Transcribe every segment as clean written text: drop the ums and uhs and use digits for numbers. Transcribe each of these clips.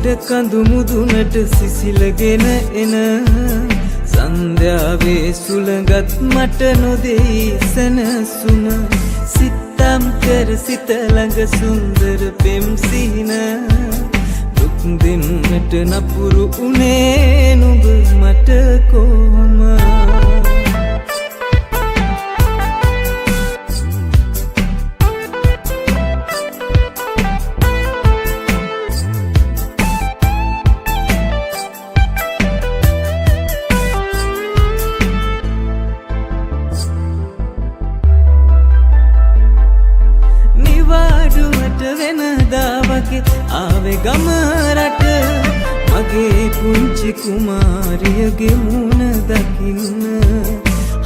සංගොඩ කඳු මුදුනට සිසිලගෙන එන සන්ධ්‍යාවේ සුළඟත් මට නොදෙයි සැනසුම සිතම් කර සිත ළඟ සුන්දර පෙම් සිහින දුක් දෙන්නට නපුරු උනේ නුඹ මට කොහොම ආවේ ගම රට මගේ පුංචි කුමාරියගේ මුණ දකින්න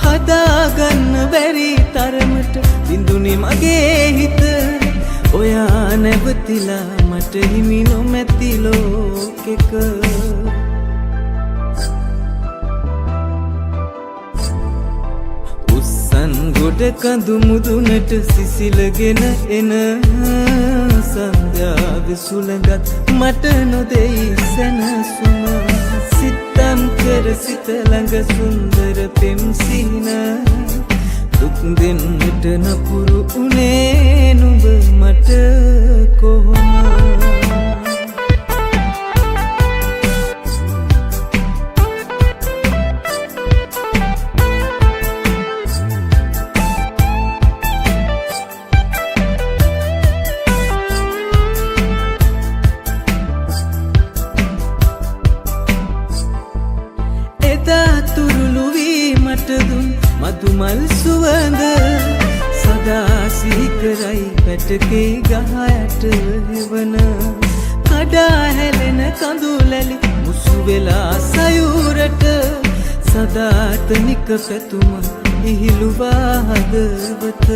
හදාගන්න බැරි තරමට බිඳුනේ මගේ හිත ඔයා නැවතිලා මට හිමි නොමැති ලෝකෙක උස්සන් ගොඩ කඳු මුදුනට සිසිලගෙන එන සන්ධ්‍යාවේ සුළඟත් මට නොදෙයි සැනසුම සිතම් කර සිත ළඟ සුන්දර පෙම් සිහින දුක් දෙන්නට නපුරු උනේ නුඹ මට කොහොම මදුමල් සුවඳ සදා සිහිකරයි පැටකේ ගහයට හෙවන කඩා හැලෙන කඳුලැලි මුසු වෙලා සයුරට සදාතනික පැතුම ඉහිලුවා හදවත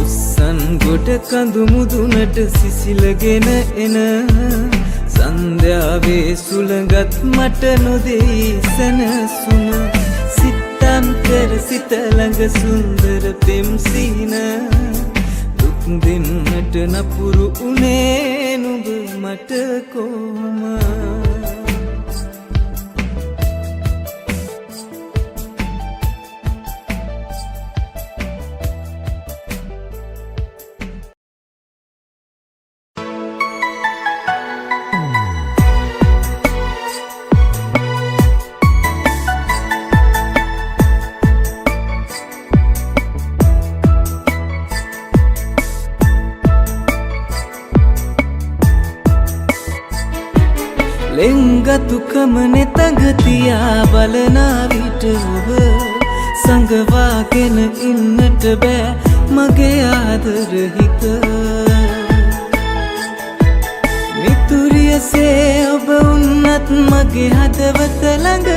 උස්සන් ගොඩ කඳු මුදුනට සිසිලගෙන එන සන්ධ්‍යාවේ සුළඟත් මට නොදෙයි සැනසුම සිතම් කර සිත ළඟ සුන්දර පෙම් සිහින දුක් දෙන්නට නපුරු උනේ නුඹ මට කොහොම ලෙංගතුකමනේ තඟතියා බලනා විට ඔබ සංගවාගෙන ඉන්නට බෑ මගේ ආදර හිත මිතුරියසේ ඔබ උන්නත් මගේ හදවත ළඟ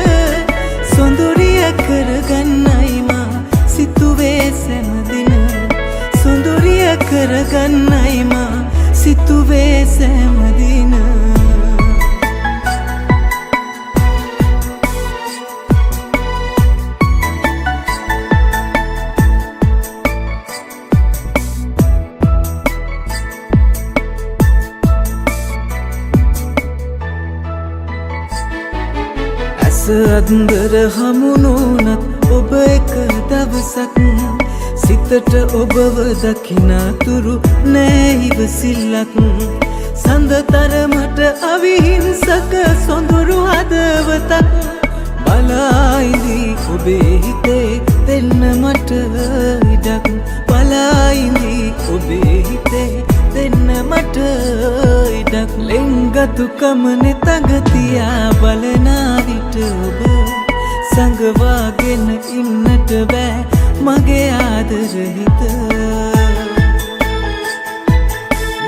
සොඳුරිය කරගන්නයි මා සිතුවේ සෑමදින සොඳුරිය කරගන්නයි මා සිතුවේ සෑමදින අන්දර හමුණුනත් ඔබ එක දවසක් සිතට ඔබව දකිනාතුරු නෑ ඉවසිල්ලක් සඳතරමට අවිහිංසක සොඳුරු හදවතක් බලායිදී ඔබේ හිතේ දෙන්න මට ඉඩක් බලායිදී ඔබේ හිතේ දෙන්න මට ඉඩක් ලෙංගතුකමනේ තඟතියා බලනා විට ඔබ සංගවාගෙන ඉන්නට බෑ මගේ ආදර හිත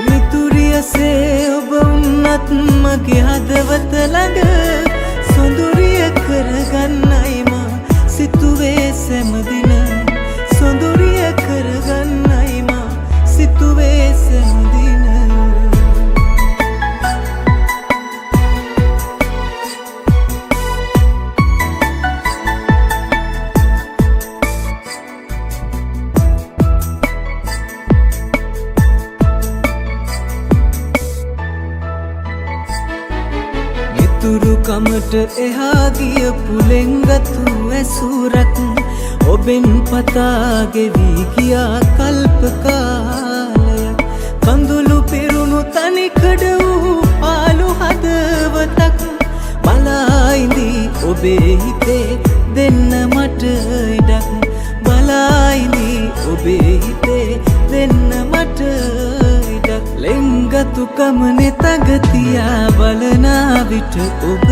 මිතුරියසේ ඔබ උන්නත් මගේ හදවත ළඟ සොඳුරිය කරගන්නයි මා සිතුවේ සෑමදින සොඳුරිය කරගන්නයි මා සිතුවේ සෑමදින මට එහා ගිය පුලෙන්ගතු ඇසුරක් ඔබෙන් පතාගෙවී ගියා කල්ප කාලයක් කඳුළු පිරුණු තනිකඩ වූ පාළු හදවතක් බලායිඳී ඔබේ හිතේ දෙන්න මට ඉඩක් බලායිඳී ඔබේ හිතේ දෙන්න මට ඉඩක් ලෙන්ගතුකම නෙතගතියා බලනා විට ඔබ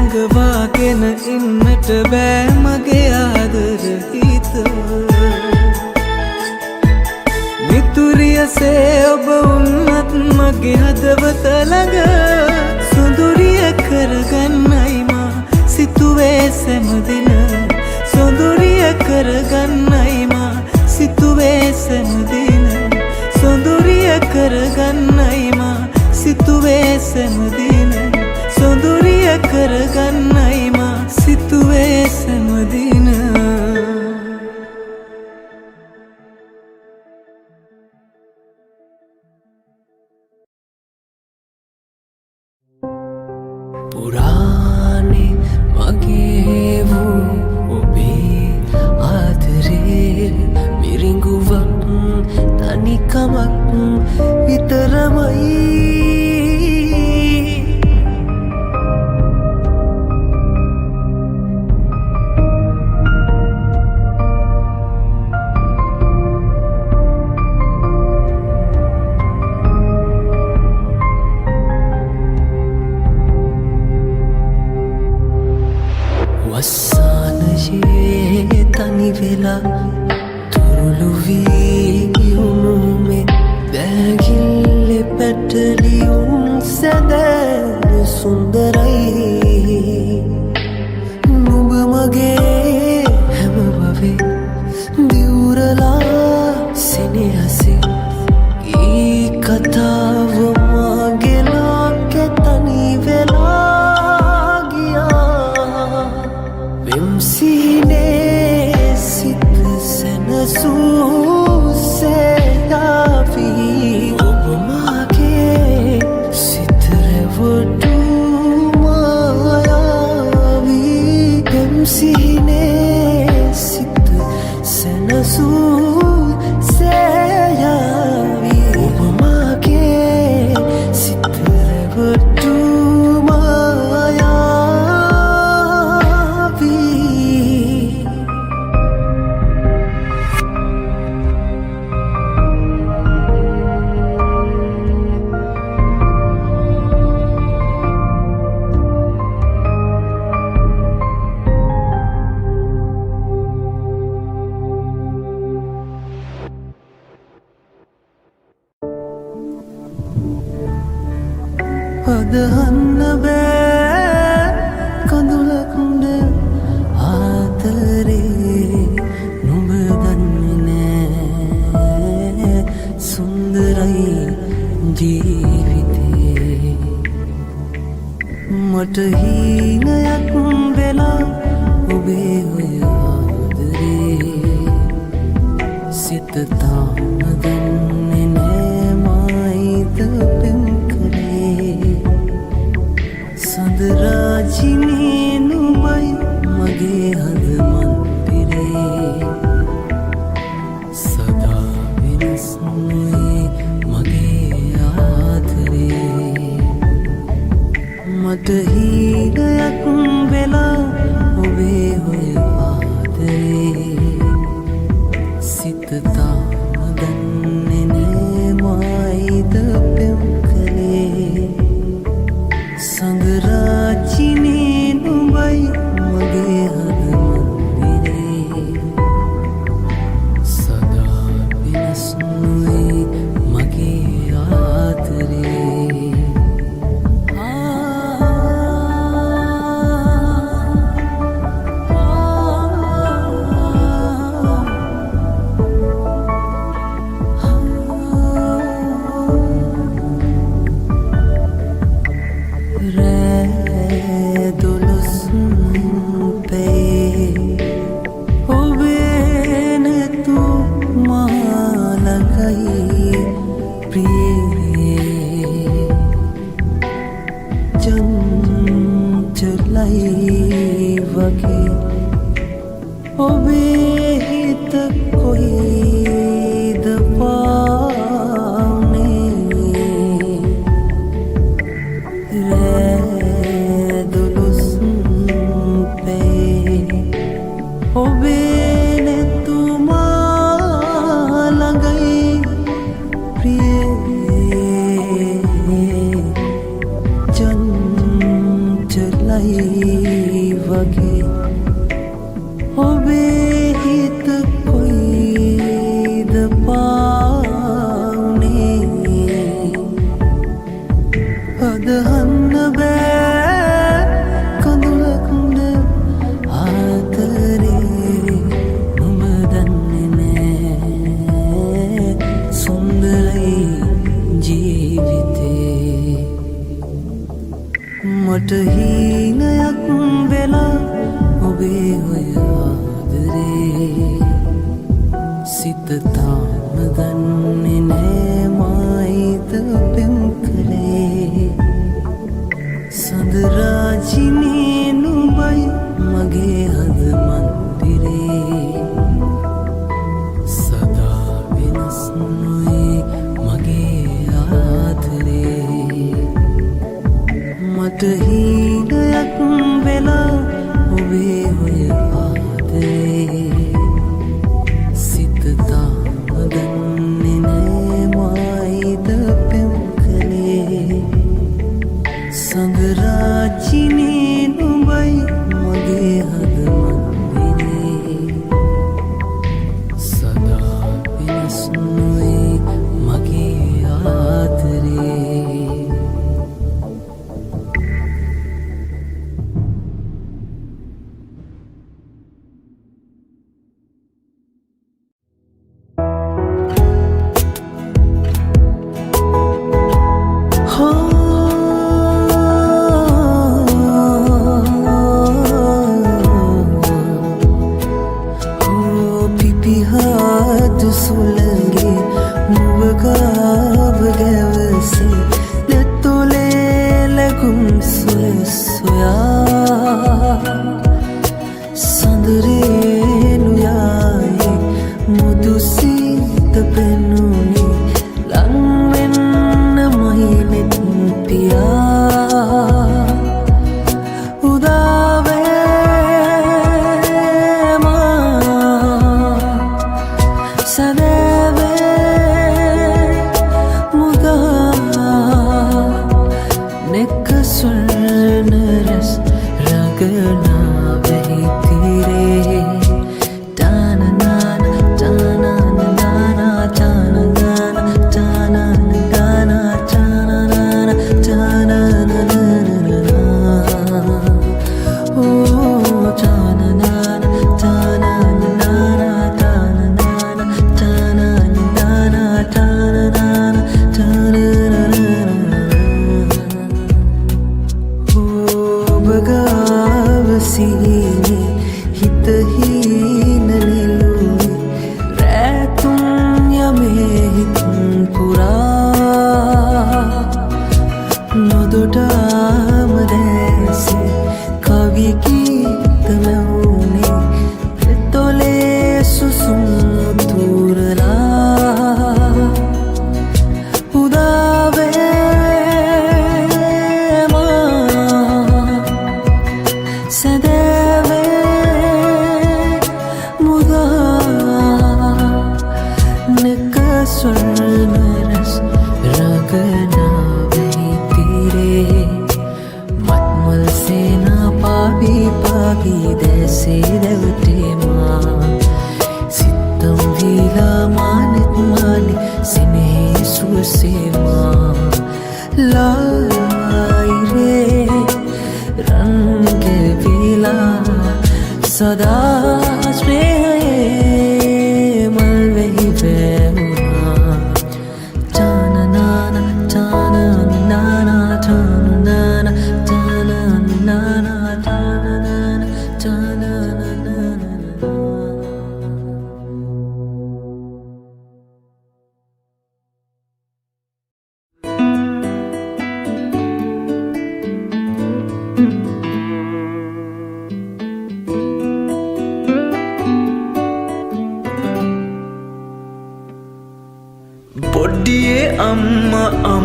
සංගවාගෙන ඉන්නට බෑ මගේ ආදර හිත මිතුරියසේ ඔබ උන්නත් මගේ හදවත ළඟ සොඳුරිය කරගන්නයි මා සිතුවේ සෑමදින සොඳුරිය කරගන්නයි මා සිතුවේ සෑමදින සොඳුරිය කරගන්නයි මා සිතුවේ සෑමදින සොඳුරිය කරගන්නයි මා සිතුවේ සෑමදින පුරානේ මගේ වූ ඔබේ ආදරේ මිරිඟුවක් තනිකමක් විතරමයි වස්සානයේ තනි වෙලා තුරුළු වී උණුමේ බැගිල්ලේ පැටලියුම් සැදැනු සුන්දරයි නුඹ මගේ හැම බවේ දිවුරලා සෙනෙහසේ ඊ කතාව මගේ ලෝකෙ තනි වෙලා ගියා Vemsine sit senasoo seyavi obamage sit revotu mayavi Vemsine sit senasoo seyavi obamage sit revotu අදහන්න බෑ කඳුලකුඩ ආතරේ නුඹ දන්නේ නෑ සුන්දරයි ජීවිතේ මට හීනයක් වෙලා ඔබේ ඔය ආදරේ සිත තාම දන්නේ නෑ මයිද පෙම් සඳරාජිනේ නුඹයි මගේ හද මන්දිරේ සදා වෙනස් නොවේ මගේ ආදරේ මට හීනයක් වෙලා ඔබේ ඔය ආදරේ සිත තාම දන්නේ නෑ මයිද පෙම් කලේ සංගරාජිනේ නුඹයි මගේ හද මන්දිරේ සදා වෙනස් නොවේ මගේ ආදරේ චලයි වගේ ඔබේ හිත කොයිද පාවුනේ රැදුලුස් පේ ඔබේ නැතුමා ළඟයි ප්‍රියේ චංචලයි වගේ ඔබේ හිත කොයිද පාවුනේ අදහන්න බෑ කඳුලකුඩ ආදරේ නුඹ දන්නේ නෑ සුන්දරයි ජීවිතේ මට හීනයක් වෙලා ඔබේ ඔය ආදරේ සිත තාම දන්නේ නෑ මායිද පෙම් කළේ සඳරාජිනේ නුඹයි මගේ හද මන්දිරේ සදා වෙනස් නොවේ මගේ ආදරේ මට හීනයක් වෙලා ඔබේ ඔය ආදරේ සිත තාම දන්නේ නෑ මායිද පෙම් කළේ සඳරාජිනේ නුඹයි මගේ හද මන්දිරේ සදා වෙනස් නොවේ මගේ ආදරේ සුළඟේ මුවගාව ගැවසේ දෙතුලේ ලැගුම් සොයා සඳරේ නුයායේ මුදු සීත පෙනුනේ ලංවෙන්න මහිනෙත් පියා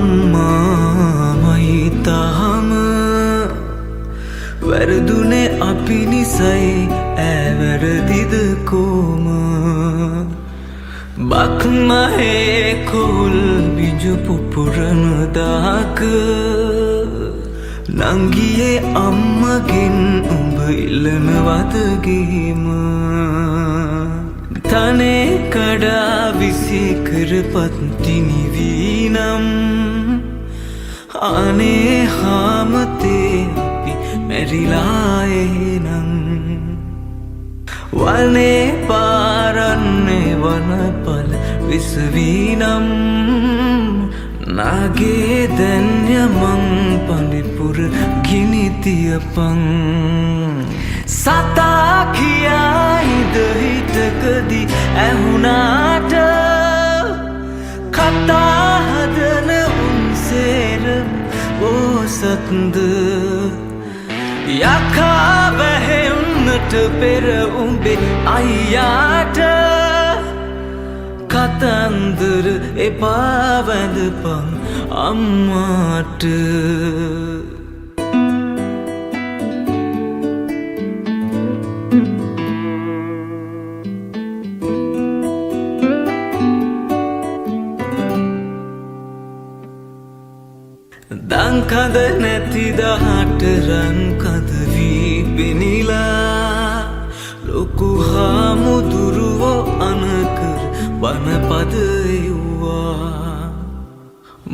අම්මාමයි තාම වැරදුනේ අපි නිසයි ඇවැරදිද කොම බක්මහේ කොල් බිජු පුපුරන දාක නංගියේ අම්මගෙන් උඹ ඉල්ලනවදගේම තනේ කඩා විසිකරපත් තිනිවීනම් අනේ හාමතේ අපි මැරිලායනම් වනේ පාරන්නේ වනපල විසවීනම් නාගේ දැන්යමං පඳිපුර ගිනිතියපං සතා කියායිද හිටකදි ඇහුනාට කතා හදන උන්සේරම ඕසත්ද යකා වැහෙන්නට පෙර උඹේ අයියාට කතන්දර එපා වැඳපන් අම්මාට දංකද නැතිදහට රන්කද වී පෙනිලා ලොකු හාමුදුරුවෝ අනකර බනපදයුවා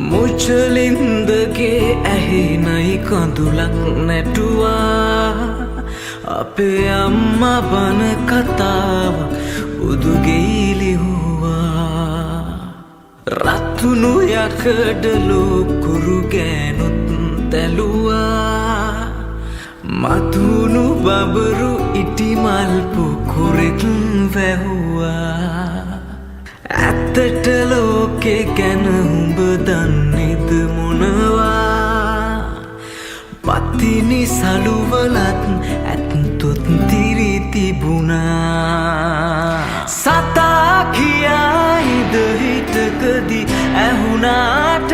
මුචලින්දගේ ඇහෙනයි කඳුලක් නැටුවා අපේ අම්ම බන කතාව උදුගෙයිලිහුවා රත්තුණු යකඩ ලෝකුරු ගෑනුත් තැලුවා මතුණු බබරු ඉටිමල් පොකුරෙක් වැහුවා ඇත්තට ලෝකෙ ගැන උඹ දන්නේද මොනවා පත්තිනි සලුවලත් ඇත්තුත් තිරි තිබුණා සතා කියායිද හිටකදි ඇහුනාට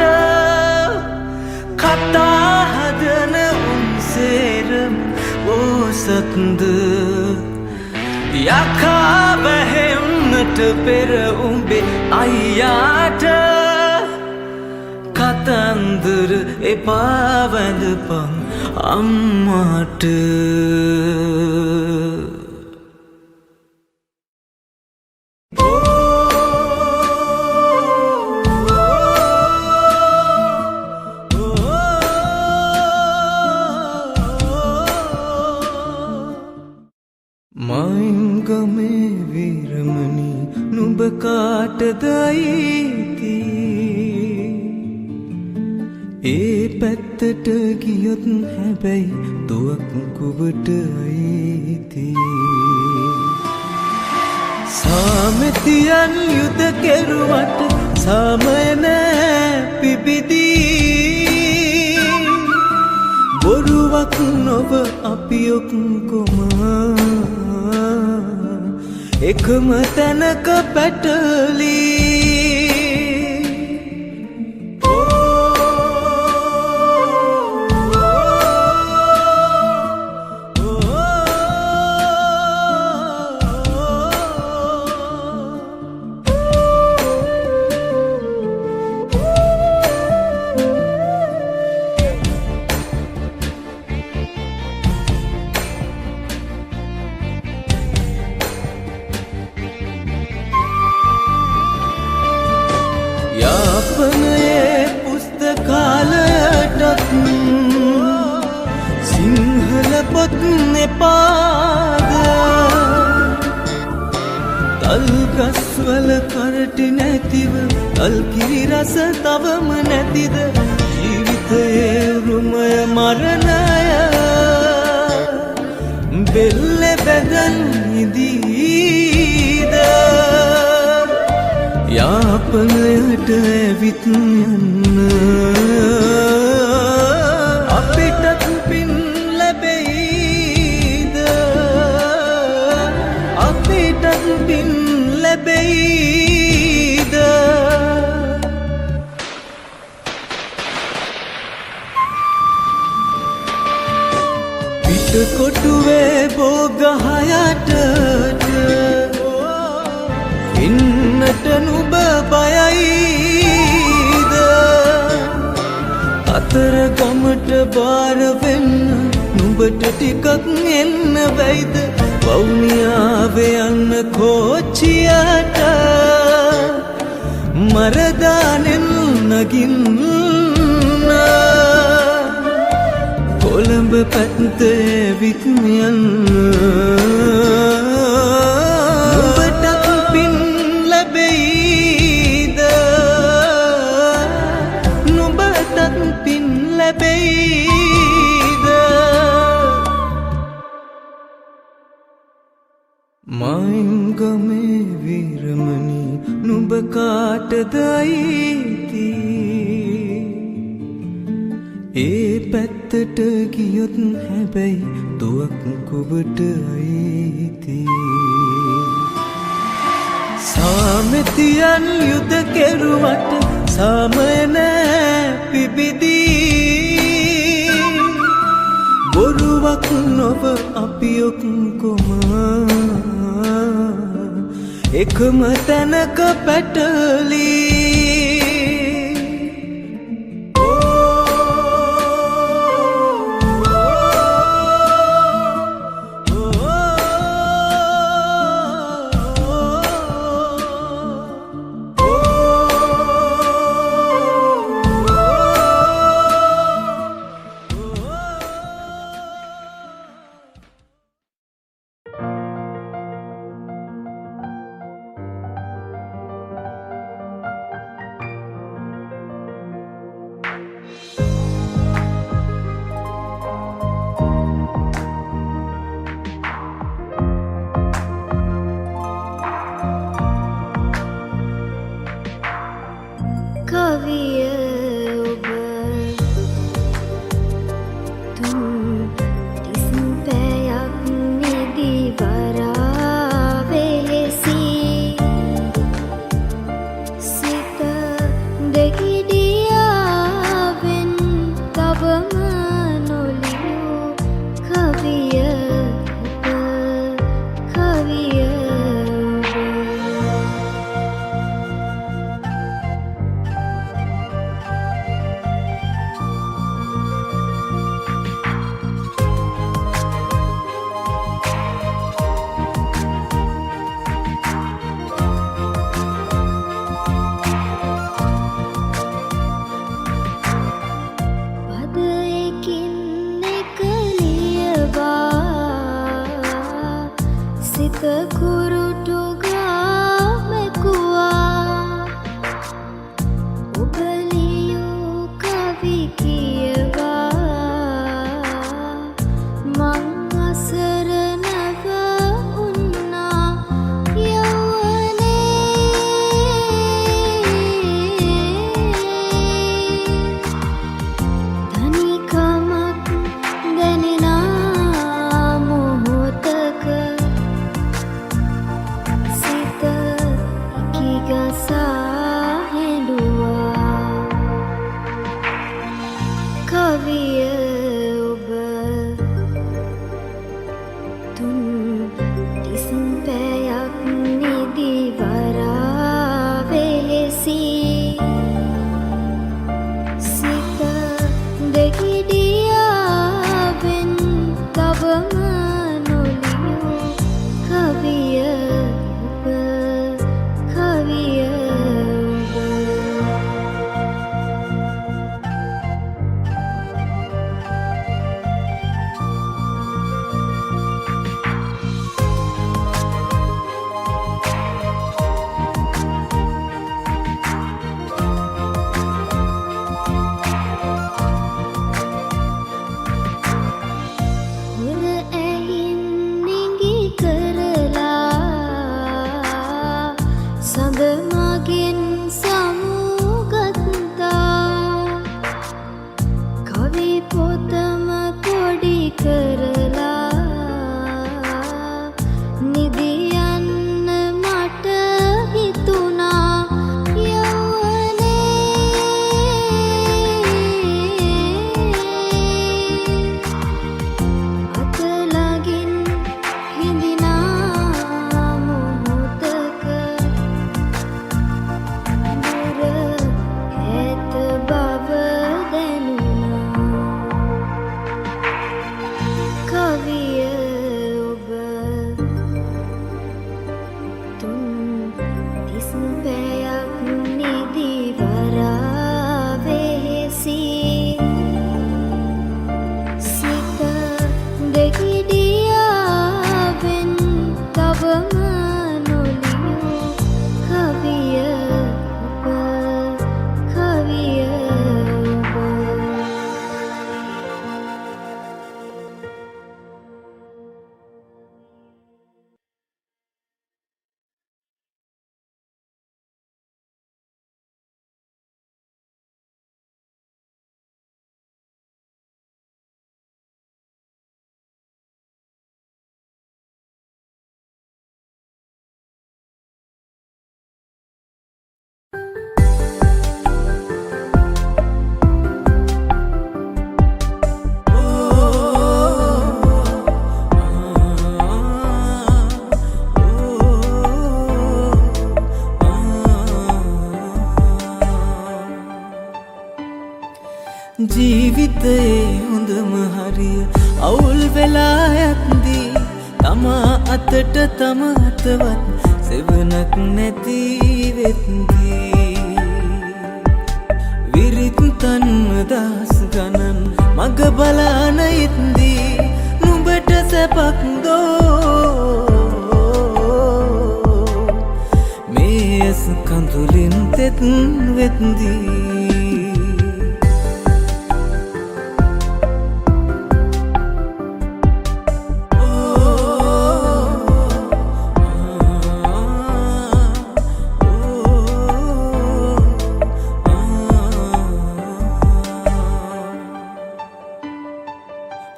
කතා හදන උන්සේරම ඕසත්ද යකා වැහෙන්නට පෙර උඹේ අයියාට කතන්දර එපා වැඳපන් අම්මාට මයින්ගමේ වීරමණි නුඹ කාටදයිති ඒ පැත්තට ගියොත් හැබැයි දුවක් කුවට අයිති සාමතියන් යුද කෙරුවට සාමය නෑ පිබිදී බොරුවක් නොව අපි ඔක්කොම එකම තැනක පැටලී යාපනයේ පුස්තකාලයටත් සිංහල පොත් එපාද තල්ගස්වල කරටි නැතිව තල්කිරි රස තවම නැතිද ජීවිතයේ උරුමය මරණය බෙල්ලෙ බැදන් ඉදීද යාපනයට ඇවිත් යන්න අපිටත් පින් ලැබෙයිද අපිටත් පින් ලැබෙයිද ඔළුවේ බෝගහයටට ඉන්නට නුඹ බයයිද අතර ගමට බාර වෙන්න නුඹට ටිකක් එන්න බැයිද වවුනියාවේ යන්න කෝච්චියට මරදානෙන් නගින්න කොළඹ පැත්ත ඇවිත් යන්න නුඹටත් පින් ලැබෙයිද නුඹටත් පින් ලැබෙයිද මයින් ගමේ වීරමණි නුඹ කාටද අයිති ඒ පැත්තට ගියොත් හැබැයි දුවක් කුබට අයිති සාමෙතියන් යුද කෙරුවට සාමය නෑ පිබිදී බොරුවක් නොව අපි ඔක්කොම එකම තැනක පැටලී ජීවිතයේ හොඳම හරිය අවුල් වෙලා යද්දී තමා අතට තම අතවත් සෙවණක් නැති වෙද්දී විරිත් තන්ම දහස් ගණන් මග බලාන ඉද්දී නුඹට සැපක් දෝ මේ ඇස් කඳුලින් තෙත් වෙද්දී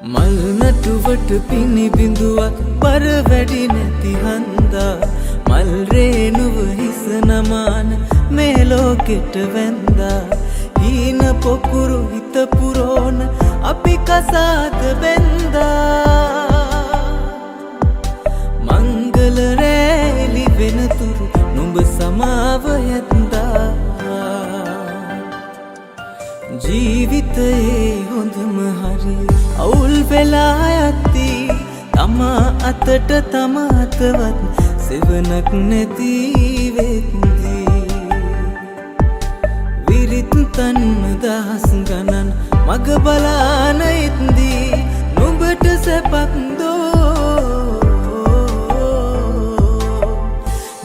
මල් නටුවට පිණි බිඳුවක් බර වැඩි නැති හන්දා මල් රේනුව හිස නමාන මේ ලෝකෙට වැන්දා හීන පොකුරු හිත පුරෝන අපි කසාද බැන්දා මංගල රැලි වෙනතුරු නුඹ සමාව යත්දා ජීවිතයේ හොඳම හරිය අවුල් වෙලා යද්දී තමා අතට තම අතවත් සෙවණක් නැති වෙද්දී විරිත් තන්න දහස් ගණන් මග බලාන ඉද්දී නුඹට සැපක් දෝ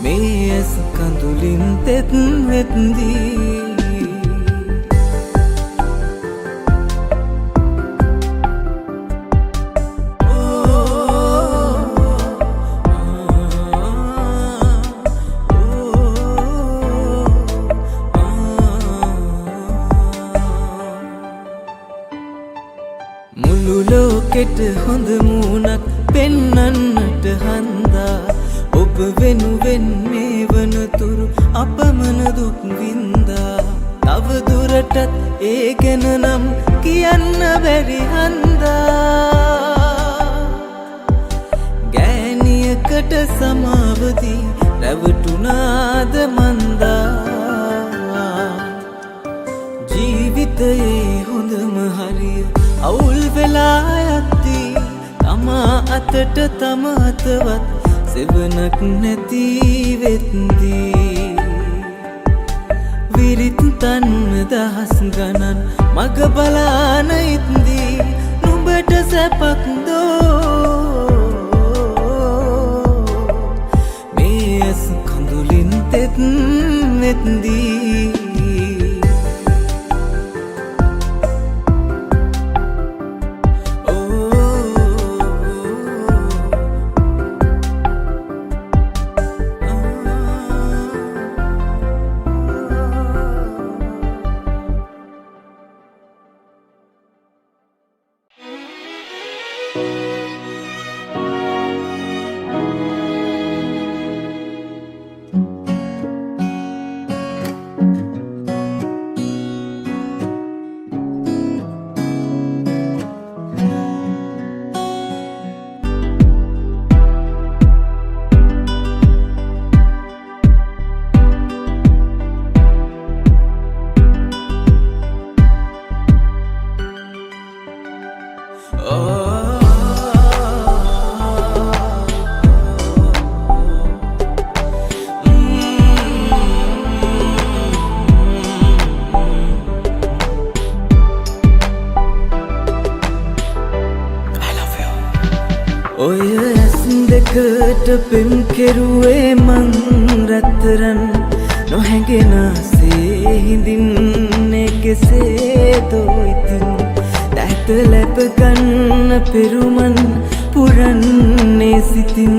මේ ඇස් කඳුලින් තෙත් වෙද්දී මුළු ලෝකෙට හොඳ මූණක් පෙන්වන්නට හන්දා ඔබ වෙනුවෙන් මේ වනතුරු අපමණ දුක් වින්දා තව දුරටත් ඒ ගැන නම් කියන්න බැරි හන්දා ගෑනියකට සමාවදී රැවටුනාද මන්දා ජීවිතයේ හොඳම හරිය අවුල් වෙලා යද්දී තමා අතට තම අතවත් සෙවණක් නැති වෙද්දී විරිත් තන්න දහස් ගණන් මග බලාන ඉද්දී නුඹට සැපක් දෝ මේ ඇස් කඳුලින් තෙත් වෙද්දී ඔය ඇස් දෙකට පෙම් කෙරුවේ මං රත්තරන් නොහැඟෙනසේ හිඳින්නේ කෙසේදෝ ඉතින් දැත ලැබ ගන්න පෙරුමන් පුරන්නේ සිතින්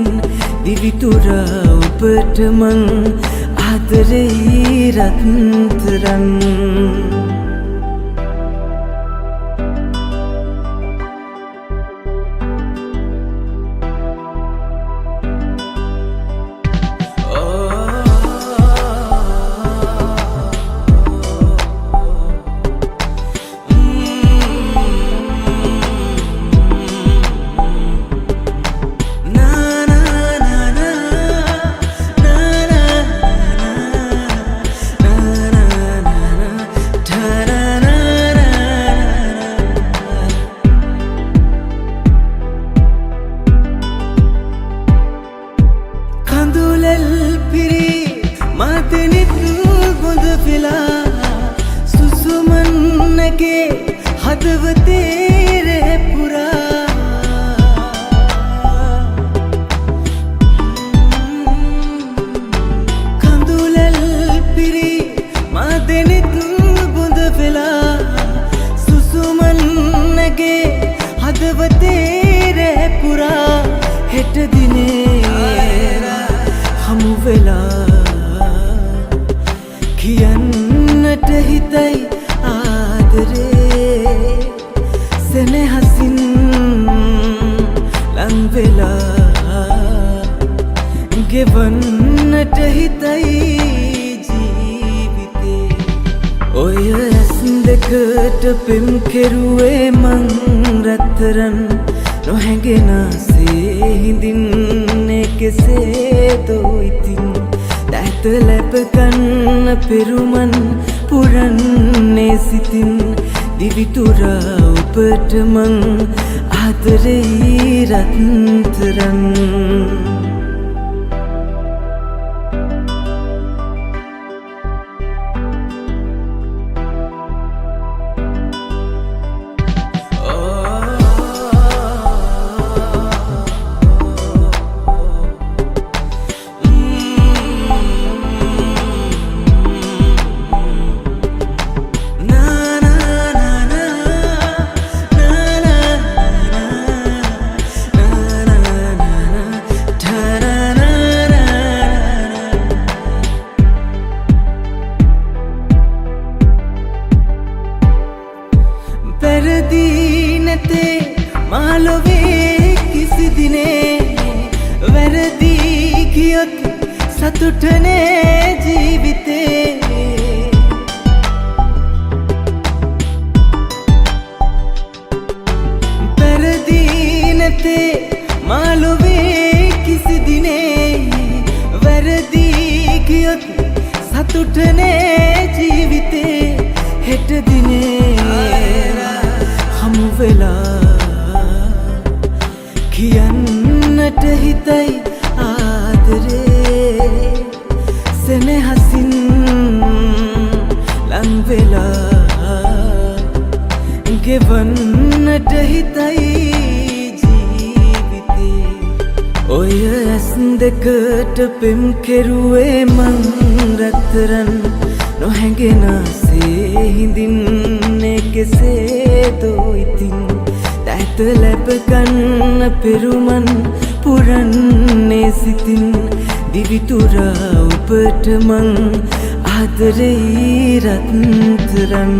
දිවිතුරා ඔබට මං ආදරෙයි රත්තරන් මාතනිත් ගොඳ වෙලා සුසුමන්නගේ හදවතේ රැපුරා කඳුලල් පිරි මාතනිත් ගොඳ වෙලා සුසුමන්නගේ හදවතේ රැපුරා හෙට දිනේ හමු වෙලා කියන්නට හිතයි ආදරේ සෙනෙහසින් ලං වෙලා ගෙවන්නට හිතයි ජීවිතේ ඔය ඇස් දෙකට පෙම් කෙරුවේ මං රත්තරන් නොහැඟෙනසේ හිඳින්නේ කෙසේදෝ ඉතින් දැත ලැබ ගන්න පෙරුමන් පුරන්නේ සිතින් දිවිතුරා ඔබට මං ආදරේ රත්තරන් වැරදි නැතේ මාලොවේ කිසි දිනේ වැරදි ගියොත් සතුටනේ ජීවිතේ වැරදි නැතේ මාලොවේ කිසි දිනේ වැරදි ගියොත් සතුටනේ ජීවිතේ හෙට දිනේ හමු වෙලා කියන්නට හිතයි ආදරේ සෙනෙහසින් ලං වෙලා ගෙවන්නට හිතයි ජීවිතේ ඔය ඇස් දෙකට පෙම් කෙරුවේ මං රත්තරන් නොහැඟෙනසේ හිඳින්නේ කෙසේදෝ ඉතින් දැත ලැබ ගන්න පෙරුමන් පුරන්නේ සිතින් දිවිතුරා ඔබට මං ආදරේ රත්තරන්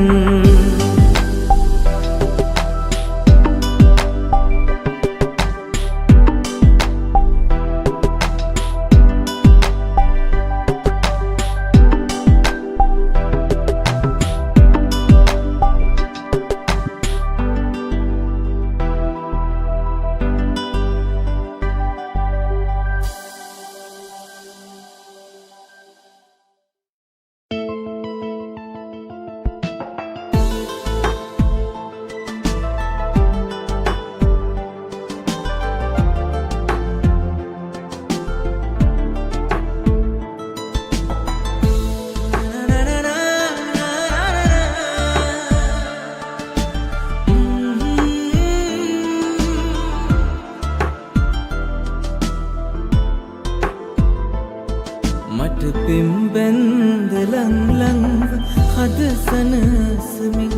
මට පෙම් බැන්ද ලං ලංව හද සනසමින්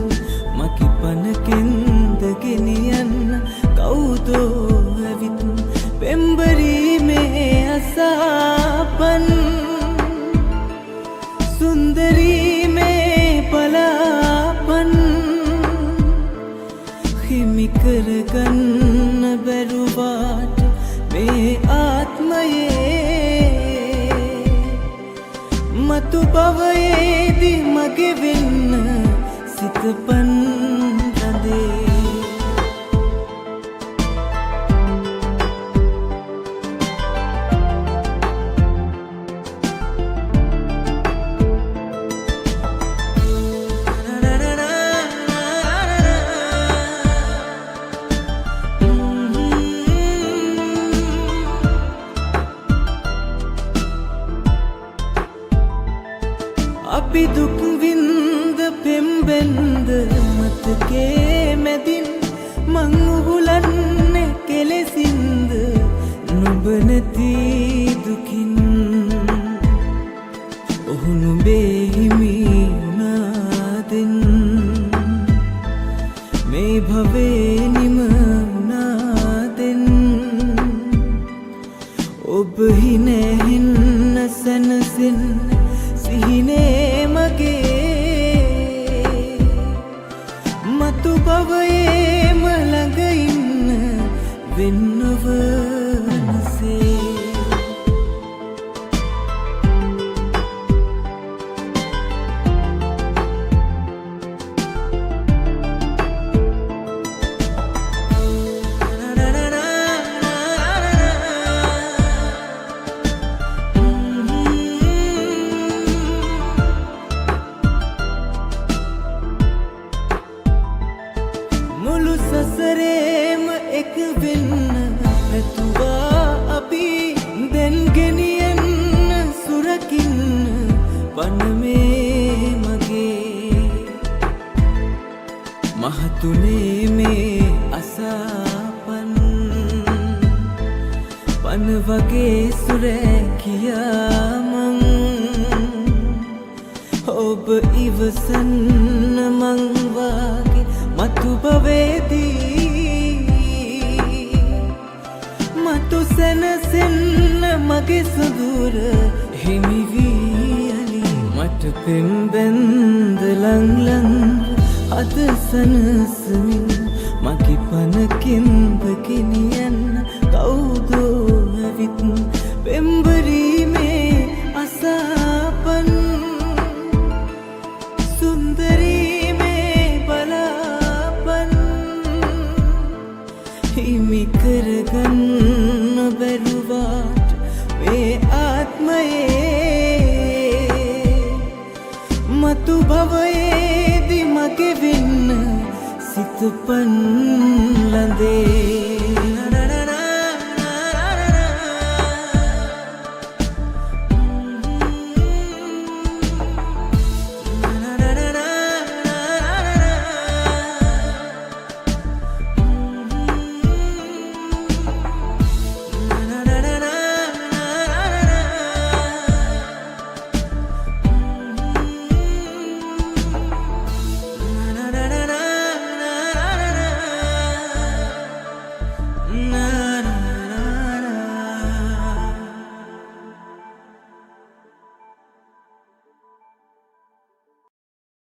මකි පනකෙන්ද ගෙනියන්න කවුදෝ ඇවිත් පෙම්බරීමේ අසාපන් සුන්දරීමේ පලාපන් හිමි කරගන්න බැරුවාට මේ ආත්මයේ මතු භවයේදී මගේ වෙන්න සිතපන් රඳේ අපි දුක් වින්ද පෙම්බෙන්ද මතකේ මැදින් මං උහුලන්නේ කෙලෙසින්ද නුඹ නැති දුකින් ඔහු නුඹේ හිමි වුණාදෙන් මේ භවේ නිම වුණාදෙන් ඔබ හිනැහෙන්න සැනසෙන්න සිහිනේ මගේ මතු භවයේම ළඟ ඉන්න වෙන්නවනසේ මුළු සසරේම එක වෙන්න පැතුවා අපි දැන් ගෙනියන්න සුරකින්න වනමේ මගේ මහතුනේ මේ අසාපන් පන වගේ සුරැකියා මං ඔබ ඉවසන්න මං වාගේ මතු භවේදී මතු සැනසෙන්න මගේ සුදුර හිමි වී අලි මට පෙම්බැන්ද ලං අද සනසමින් මගේ පනකින්ද ගෙනියන්න කවුදෝ ඇවිත් පෙම්බරීමේ අසාපන් සුන්දරීමේ බලාපන් හිමි කරගන්න බැරුවාට මේ ආත්මයේ මතු භවයේදි මගේ වෙන්න සිතපන් ළඳේ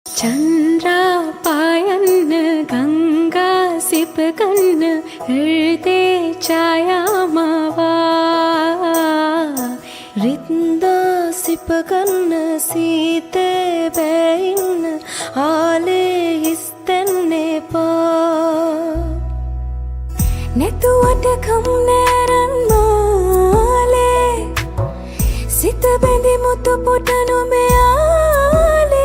චන්ද්‍රා පායන්න ගංගා සිපගන්න හෘදේ ඡායාමාවා රිද්දා සිපගන්න සීතේ බැයින්න ආලේ හිස්තන්නේ පා නැතුවට කම් නෑරන් මාලේ සිත බැඳි මුතු පුට නුඹයාලේ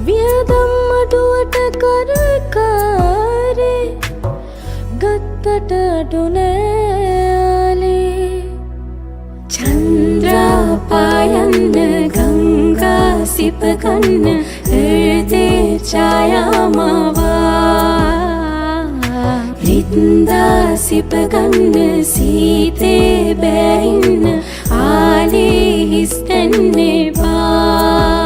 වියදම් අඩුවට කරකාරේ ගත්තට අඩු නෑලේ චන්ද්‍රා පායන්න ගංගා සිපගන්න හෘදේ ඡායාමාවා රිද්දා සිපගන්න සීතේ බැයින්න ආලේ හිස්තන්නේ බා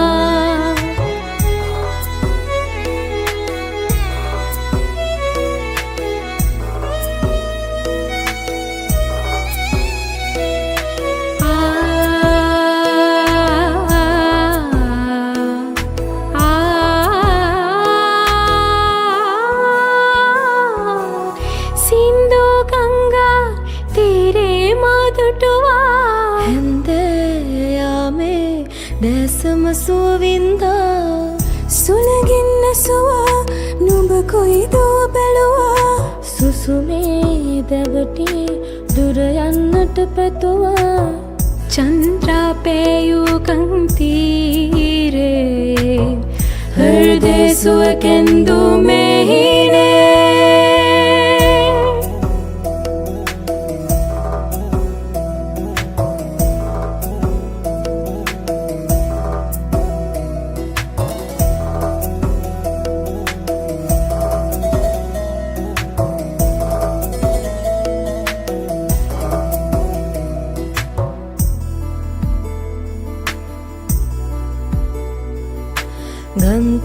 සුවින්දා සුලගින්න සුවා නුඹ කොයිදෝ බැලුවා සුසුමේ දැවටි දුර යන්නට පැතුවා චන්ද්‍රා පෑයූ කන්තීරේ හෘදේ සුව කැන්දු මෙහිනේ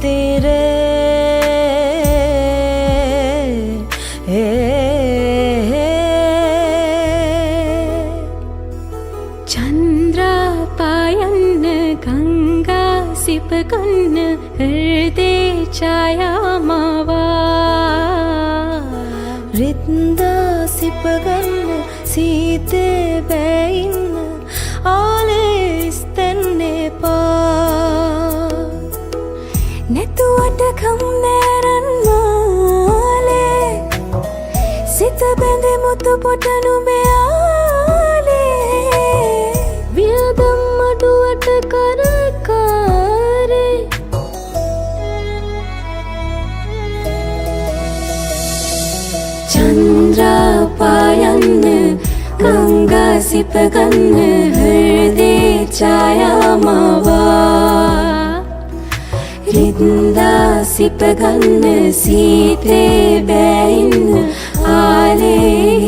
तेरे चंद्र पायन गंगा सिपकन हृदय छाया मावा रिंदा सिपकन सीते बैन आले इस्तने पा नेतुवट खम नेरन माले सित बेंदे मुतु पोटनु में आले वियदम मडुवट कर कारे चंद्र पायन गंगा सिपकन हृदय छाया मावा रिंदा सिपकन सीते बैन आले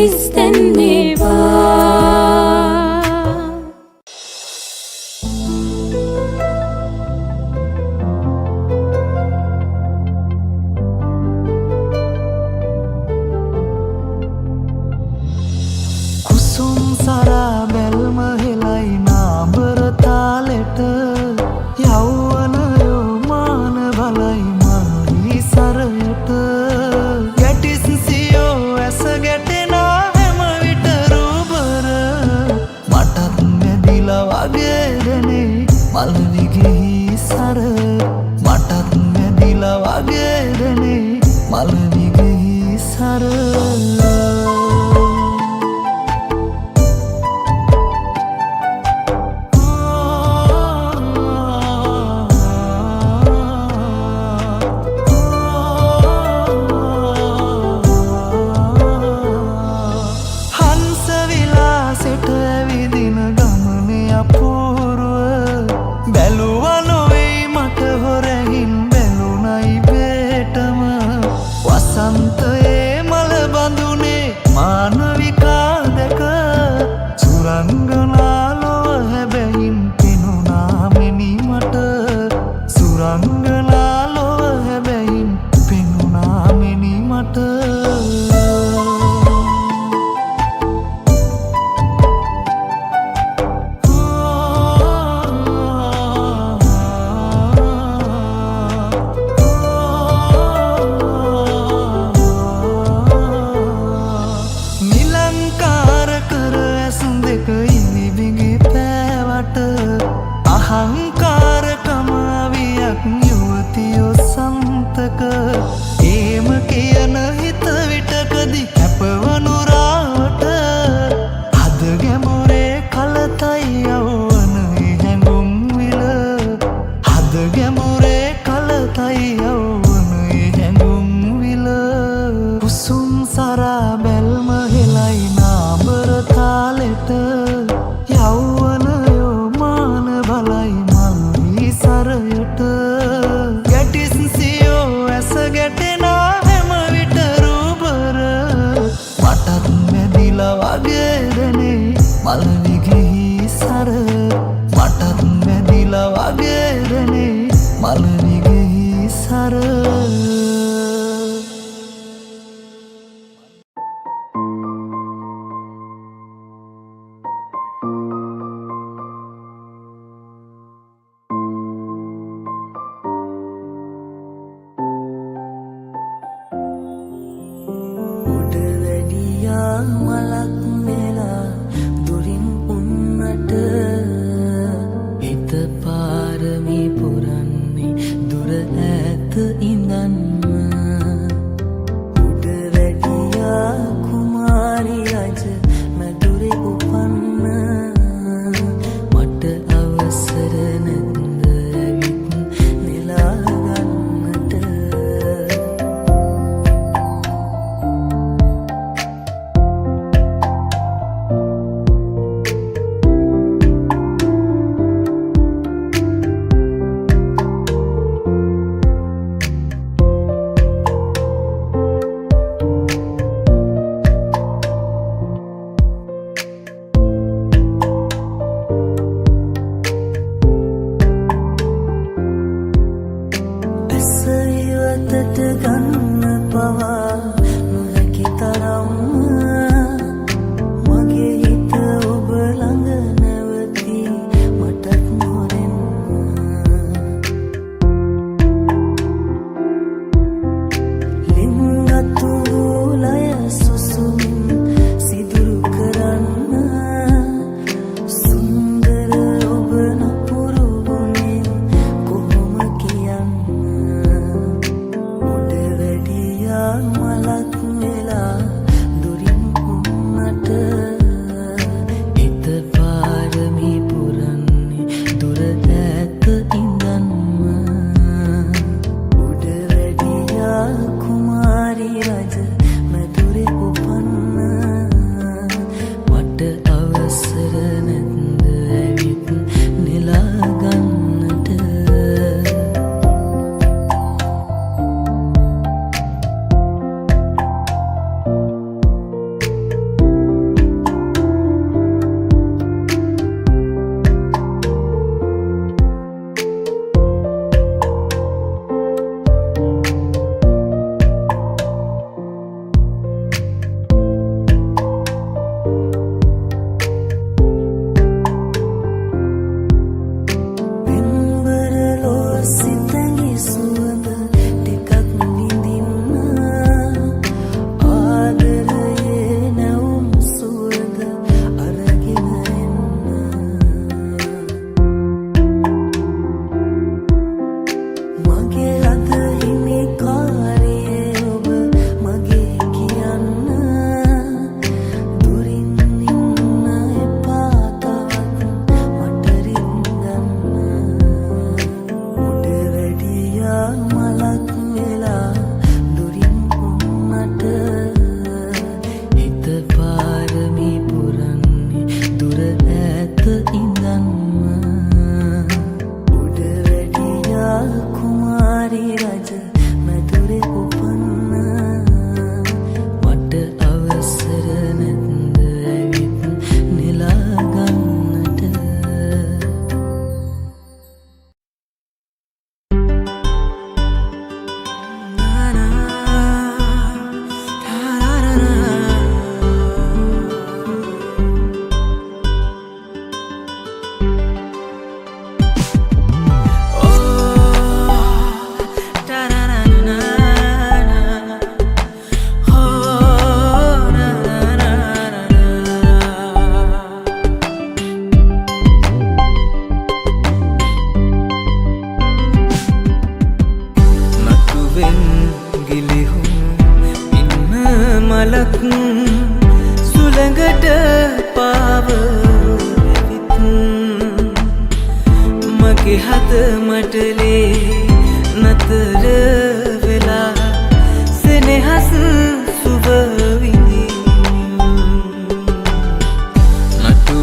इस्तने वा සරා බැල්ම හෙලයි නාඹර තාලෙට යෞවනයෝ මාන බලයි මහී සරයට ගැටිසිසියෝ ඇස ගැටෙනා හැම විට රූබර මටත් මැදිලා වගේ දැනේ මල්විගෙහි සර මටත් මැදිලා වගේ දැනේ මල්විගෙහි සර මල්විගෙහි සර මටත් මැදිලා වගේ දැනේ මල්විගෙහි සර උඩ වැඩියා මලක් මෙලා දුරින්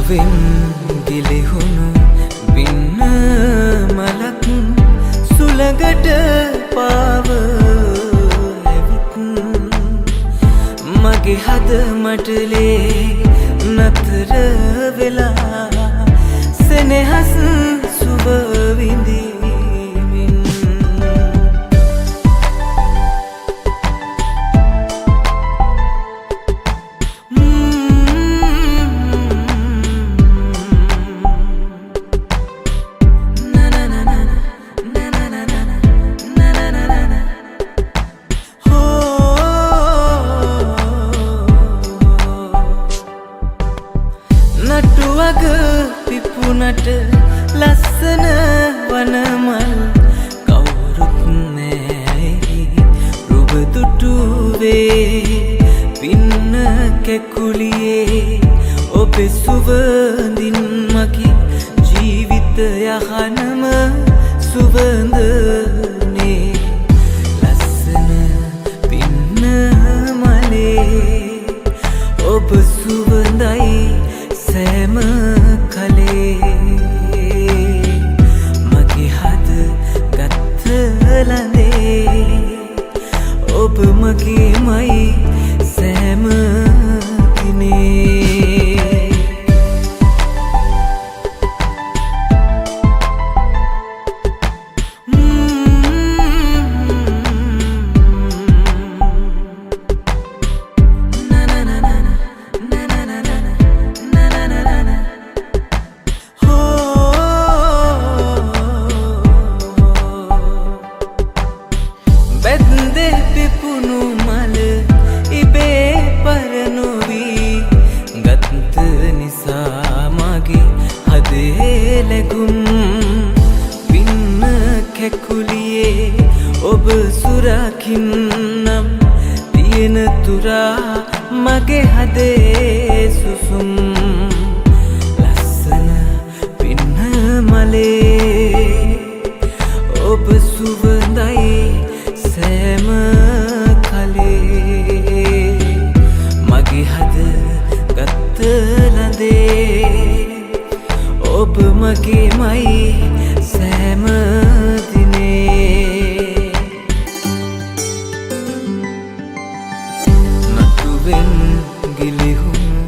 නටුවෙන් ගිලිහුණු පින්න මලක් සුළඟට පාව ඇවිත් මගේ හද මටලේ නතර වෙලා සෙනෙහස් සුව විඳිමින් නටුවග පිපුනට ලස්සන වනමල් කවුරුත් නෑ රුබ දුටුවේ පින්න කැකුලියේ ඔබේ සුවඳින් මගේ ජීවිත යහනම සුවඳනේ ලස්සන පින්න මලේ ඔබ සුවඳයි සෑම කලේ මගේ හද ගත්ත ලඳේ ඔබ මගේමයි සෑම දිනේ බැද්දේ පිපුණු මල ඉබේ පරනොවී ගත්ත නිසා මගේ හදේ ලැබුම් පින්න කැකුලියේ ඔබ සුරකින්නම් තියෙන තුරා මගේ හදේ සුසුම් ලස්සන පින්න මලේ ඔබ සුවඳයි සෑම කලේ මගේ හද ගත්ත ලඳේ ඔබ මගේමයි සෑම දිනේ නටුවෙන් ගිලිහුණු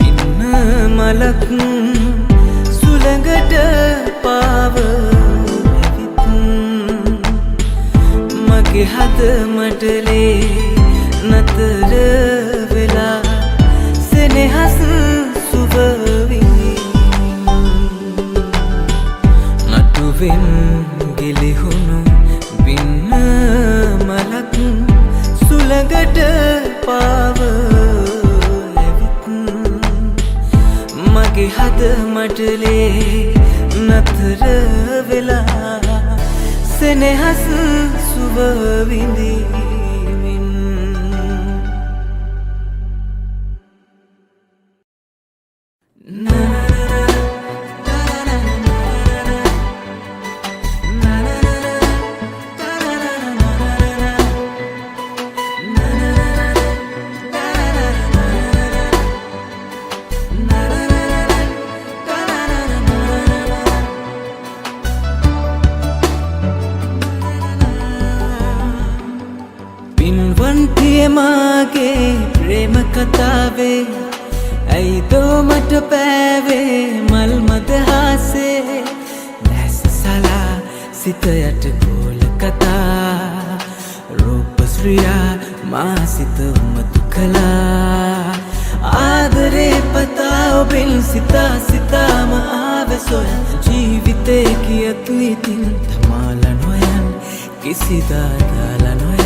ඉන්න මලක් සුළඟට පාව මගේ හද මටලේ නතර වෙලා සෙනෙහස් සුව නටුවෙන් ගිලිහුණු පින්න මලක් සුළඟට පාව ඇවිත් මගේ හද මටලේ නතර වෙලා සෙනෙහස් සුව විඳිමින් පින්වන්තිය මාගේ ප්‍රේම කතාවේ ඇයිදෝ මට පෑවේ මල් මදහාසේ නැස සලා සිත යට ගෝල කතා රූපශ්‍රියා මා සිත උමතු කළා ආදරේ පතා ඔබෙන් සිතා සිතාම ආවෙ සොයන් ජීවිතේ කියත් නිතින් තමාල නොයන් කිසිදා දාලා නොයන්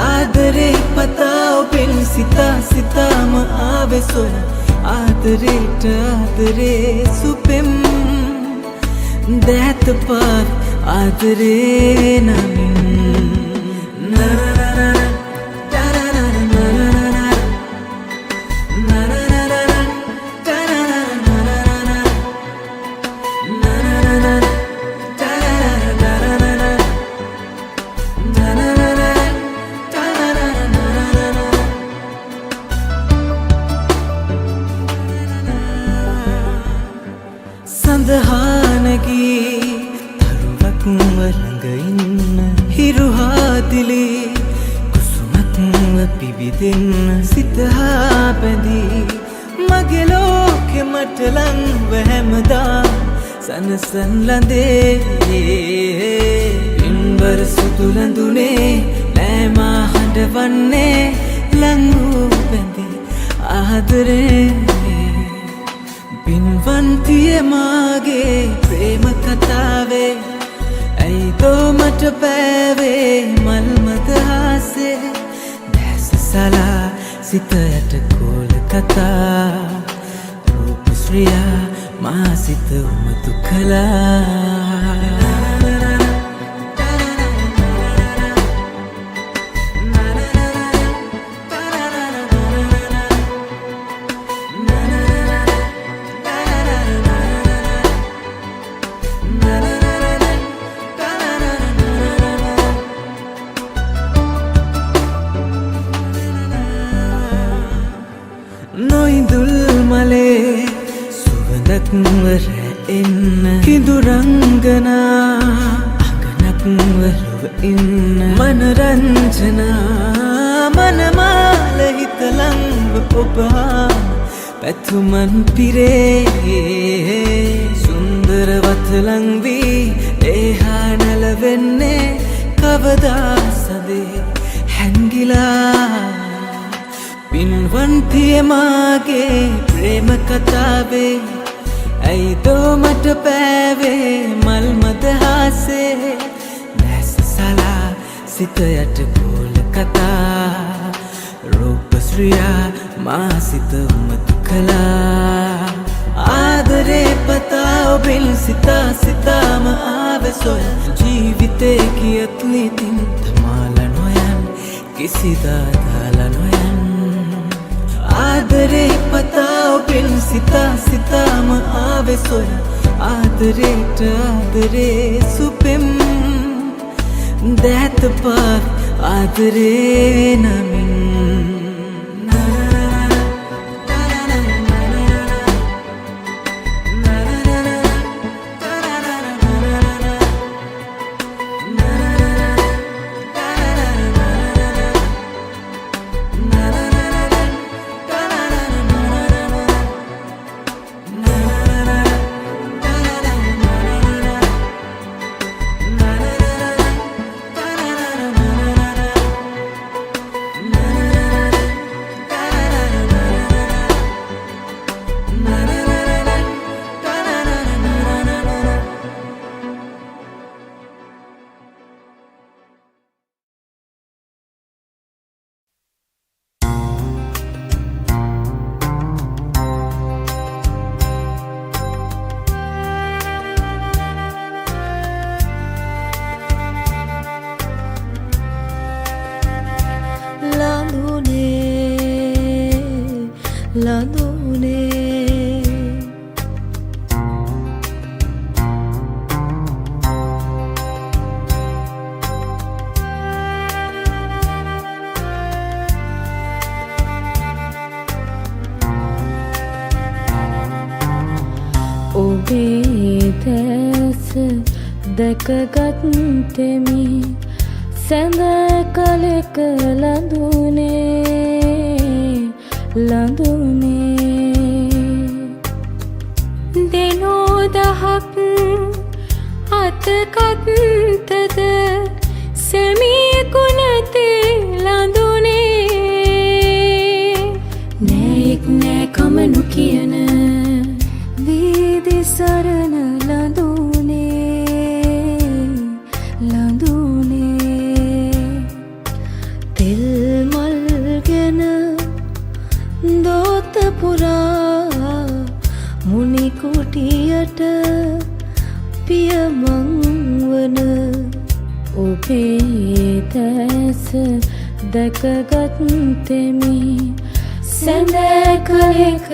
ආදරේ පතා ඔබෙන් සිතා සිතාම ආවෙ සොයන් ආදරේට ආදරේ සුපෙම් දෑත පාත් ආදරේ නමින් සඳහානකී තරුවක්ව ළඟ ඉන්න හිරුහාතිලි කුසුමක්ව පිබිදෙන්න සිතහා පැදී මගේ ලෝකෙ මට ලංව හැමදා සනසන් ලඳේ පින්වර සුදු ලඳුනේ නෑමා හඬවන්නේ ලංවූ පැඳේ ආදරේ පින්වන්තිය මාගේ ප්‍රේම කතාවේ ඇයිදෝ මට පෑවේ මල් මදහාසේ දැස සලා සිත යට කෝල කතා රූපශ්‍රියා මා සිත උමතු කළා නොයිඳුල් මලේ සුවඳක්ව රැෙන්න කිඳුරංගනා අගනක්ව රුව ඉන්න මනරංජනා මනමාල හිතලංව ඔබා පැතුමන් පිරේ සුන්දර වතලංවී ඒහා නැලවෙන්නේ කවදා සදේ හැංගිලා පින්වන්තිය මාගේ ප්‍රේම කතාවේ ඇයිදෝ මට පෑවේ මල් මදහාසේ දැස සලා සිත යට කෝල කතා රූපශ්‍රියා මා සිත උමතු කළා ආදරේ පතා ඔබෙන් සිතා සිතාම ආවේ සොය ජීවිතේ කියත් නිතින් තමාල නොයන් කිසිදා දාලා නොයන් ආදරේ පතා ඔබෙන් සිතා සිතාම ආවේ සොය ආදරේට ආදරේ සුපෙම් දැත පාක් ආදරේ නමින් ඔබේ දැස දැකගත්තෙමි සැඳ කලෙක ලඳුනේ දෙනෝ දහක් අතකත්තද සෙමියකු නැති ලඳුනේ නෑයෙක් නෑ කමනු කියන වීදි සරණ ලඳුනේ තෙල් මල්ගෙන දෝත පුරා මුනි කුටියට පියමං වන ඔබේ දැස දැකගත්තෙමි සැඳ කලෙක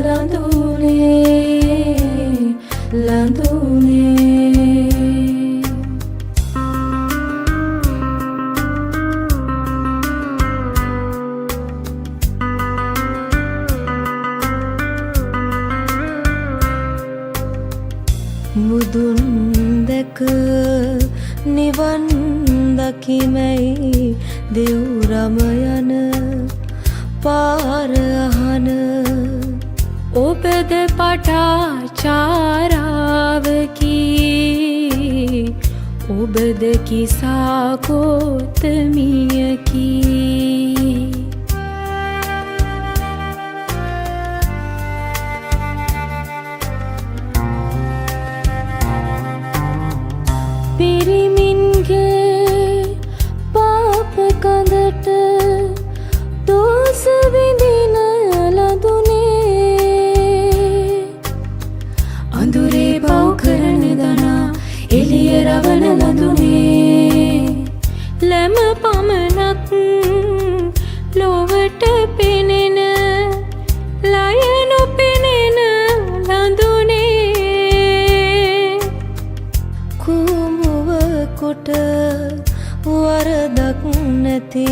ලඳුනේ මුදුන් දැක නිවන් දකිමැයි දෙව්රම යන පාර අහන ඔබද පටාචාරාවකි ඔබද කිසා ගෝතමියකි පිරිමින්ගේ පාප කඳට දෝස විඳින ලදුනේ අඳුරේ පව් කරන දනා එළිය රවන ලදුනේ ලැම පමණක් ලොවට පෙනෙන ලය නොපෙනෙන ලදුනේ කුමුව කොට වරදක් නැති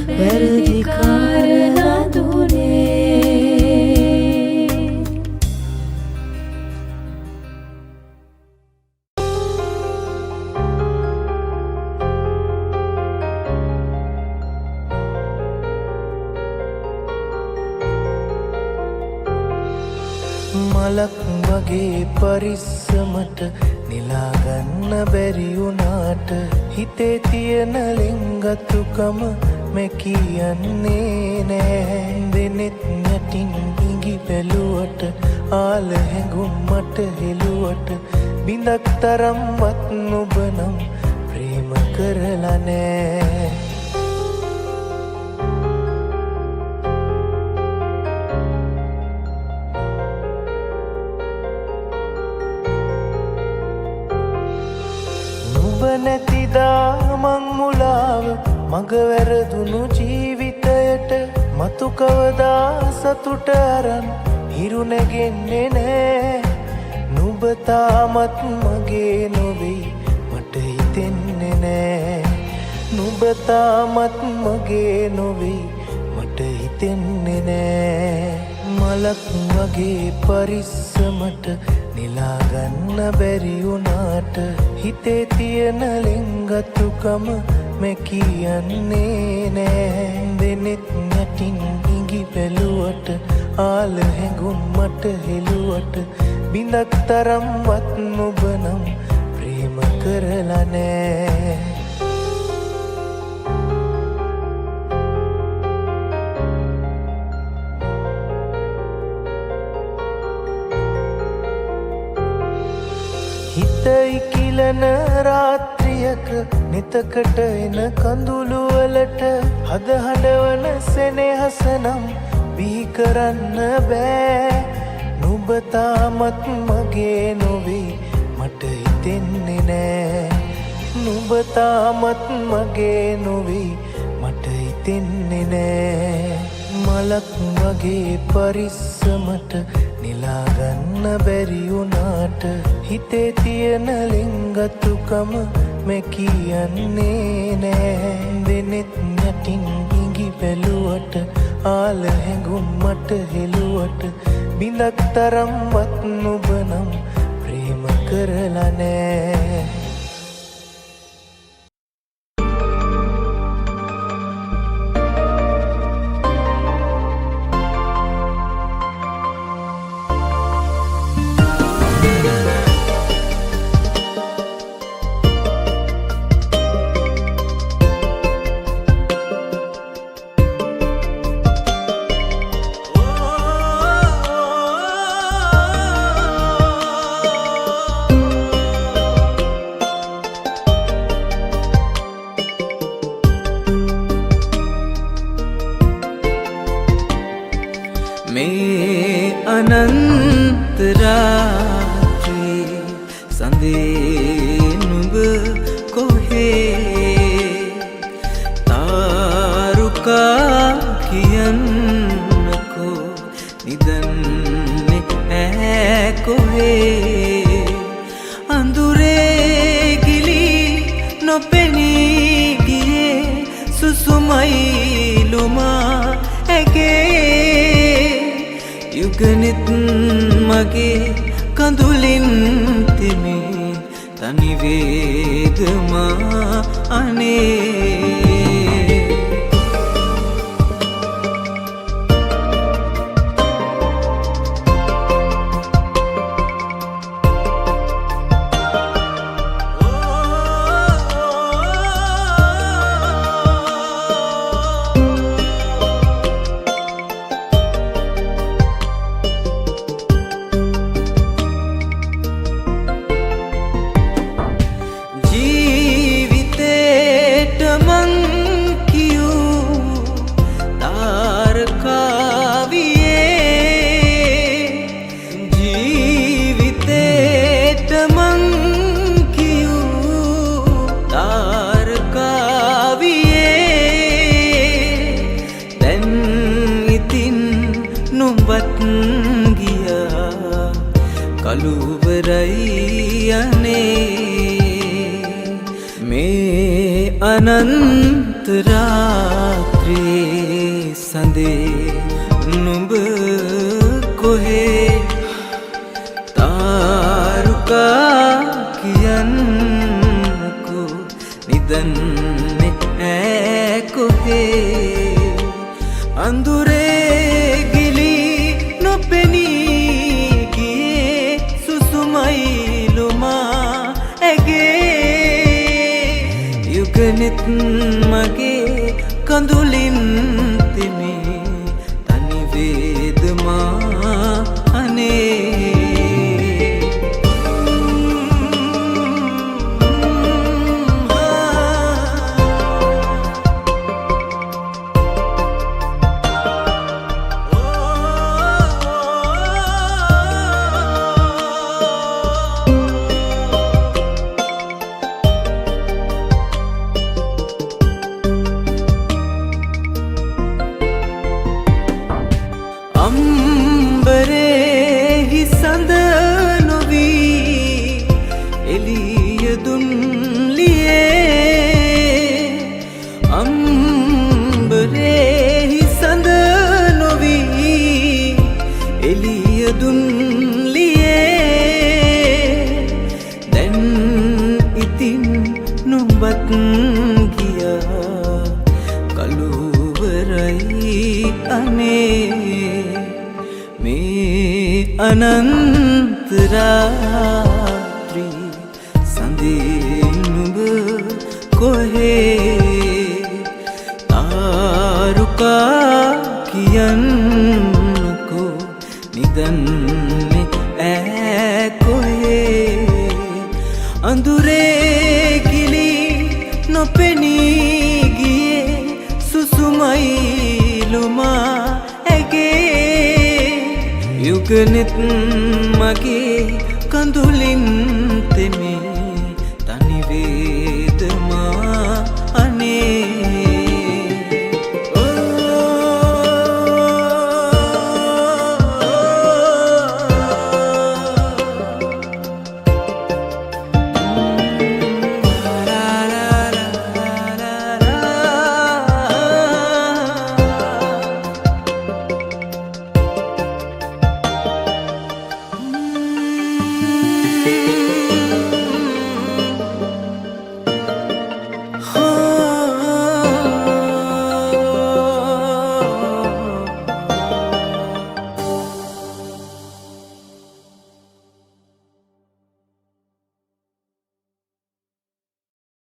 වැරදිකාර ලදුනේ මලක් වගේ පරිස්සමට නිලාගන්න බැරි වුණාට හිතේ තියෙන ලෙන්ගතුකම මේ කියන්නේ නෑ දෙනෙත් යටින් ඉඟි බැලුවට ආල හැඟුම් මට හෙළුවට බිඳක් තරම්වත් නුඹ නම් ප්‍රේම කරලා නෑ නැතිදා මං මුලාව මග වැරදුණු ජීවිතයට මතු කවදා සතුට අරන් හිරු නැගෙන්නේ නෑ නුඹ තාමත් මගේ නොවෙයි මට හිතෙන්නේ නෑ නුඹ තාමත් මගේ නොවෙයි මට හිතෙන්නේ නෑ මලක් වගේ පරිස්සමට නිලාගන්න බැරි වුණාට හිතේ තියෙන ලෙන්ගතුකම මේ කියන්නේ නෑ දෙනෙත් යටින් ඉඟි බැලුවට ආල හැඟුම් මට හෙළුවට බිඳක් තරම්වත් නුඹ නම් ප්‍රේම කරලා නෑ හිතයි කිලන රාත්‍රියක නිතකට එන කඳුළු වලට හද හඬවන සෙනෙහස නම් බිහි කරන්න බෑ නුඹ තාමත් මගේ නොවෙයි මට හිතෙන්නේ නෑ නුඹ තාමත් මගේ නොවෙයි මට හිතෙන්නේ නෑ මලක් වගේ පරිස්සමට නිලාගන්න බැරි වුණාට හිතේ තියෙන ලෙන්ගතුකම මේ කියන්නේ නෑ දෙනෙත් යටින් ඉඟි බැලුවට ආල හැඟුම් මට හෙළුවට බිඳක් තරම්වත් නුඹ නම් ප්‍රේම කරලා නෑ මේ අනන්ත රාත්‍රී සඳේ නුඹ කොහේ තාරුකා කියන්නකෝ නිදන්නේ ඈ කොහේ අඳුරේ ගිලි නොපෙනී ගියේ සුසුමයිලුමා ඇගේ යුගනිත් මගේ කඳුලින් තෙමේ තනි වේදමා අනේ කළුවරයි අනේ මේ අනන්ත රාත්‍රියේ සඳේ නුඹ කොහේ තාරුකා කියන්නකෝ නිදන්නේ ඈ කොහේ අඳුරේ ගිලි නොපෙනී යුගනෙත් මගේ කඳුලින් තෙමේ තනි වේදමා අනේ අම්බරෙහි සඳ නොවී එළියදුන් ලියේ අම්බරෙහි සඳ නොවී එළියදුන් ලියේ දැන් ඉතින් නුඹත් ගියා කළුවරයි අනේ මේ අනන්ත රාත්‍රී සඳේ නුඹ කොහේ තාරුකා කියන්නකෝ නිදන්නේ ඈ කොහේ අඳුරේ ගිලි නොපෙනී ගියේ සුසුමයිලුමා යුගනෙත් මගේ කඳුලින් තෙමේ